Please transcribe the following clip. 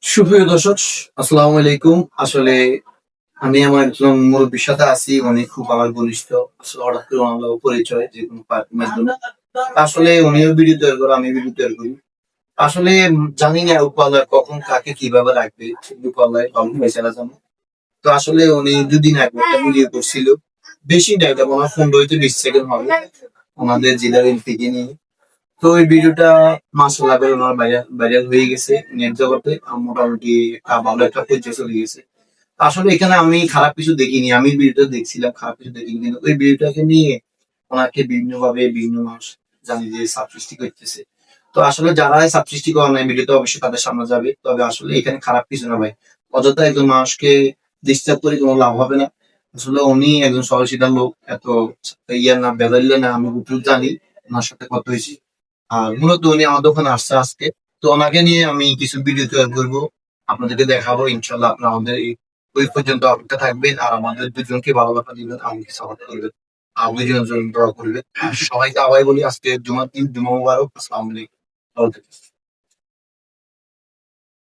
সুপ্রিয় দর্শক, আসসালামু আলাইকুম। আসলে আমি আমার একজন মুরব্বির সাথে আছি, উনি খুব আমার ঘনিষ্ঠ। আসলে হঠাৎ করে আমার লগে পরিচয় যেকোনো মাধ্যমে। আসলে উনিও ভিডিও তৈরি করে, আমি ভিডিও তৈরি করি। আসলে জানি না উপরওয়ালা কখন কাকে কিভাবে রাখবে, উপরওয়ালাই ভালো ফয়সালা জানে। তো আসলে উনি ২ দিন আগে একটা ভিডিও করছিল। বেশি না, এটা মনে হয় ১৫ থেকে ২০ সেকেন্ড হবে। আমাদের জেলার এমপিকে নিয়ে। তো ওই ভিডিওটা মাশাআল্লাহ করে আমার ভাইরাল হয়ে গেছে নেট জগতে। মোটামুটি ভালো একটা পর্যায়ে চলে গেছে। আসলে এখানে আমি খারাপ কিছু দেখিনি। আমি ভিডিওটা দেখছিলাম, খারাপ কিছু দেখিনি। কিন্তু ওই ভিডিওটাকে নিয়ে ওনাকে বিভিন্নভাবে বিভিন্ন মানুষ জানি যে চাপ সৃষ্টি করতেছে। তো আসলে যারা চাপ সৃষ্টি করে না, ভিডিওটা অবশ্যই তাদের সামনে যাবে। তবে আসলে এখানে খারাপ কিছু না ভাই। অযথা একজন মানুষকে ডিস্টার্ব করে কোনো লাভ হবে না। আসলে উনি একজন সহজ-সরল লোক। এত ইয়া না, বেজাইয়া না, আমি যতটুকু জানি। উনার সাথে কথা হইছে। আর মূলত উনি আমাদের ওখানে আসছে আজকে। তো ওনাকে নিয়ে আমি কিছু ভিডিও তৈরি করব। আপনাদেরকে দেখাবো। ইনশাআল্লাহ আপনারা আমাদের ওই পর্যন্ত অপেক্ষা থাকবেন। আর আমাদের দুজনকে ভালোবাসা দিবেন, আমাকে সাপোর্ট করবেন। দুজনের জন্য দোয়া করবেন। আর সবাইকে আবারও বলি আজকে জুমার দিন, জুমা মুবারক। আসসালামু আলাইকুম। ভালো থাকবেন।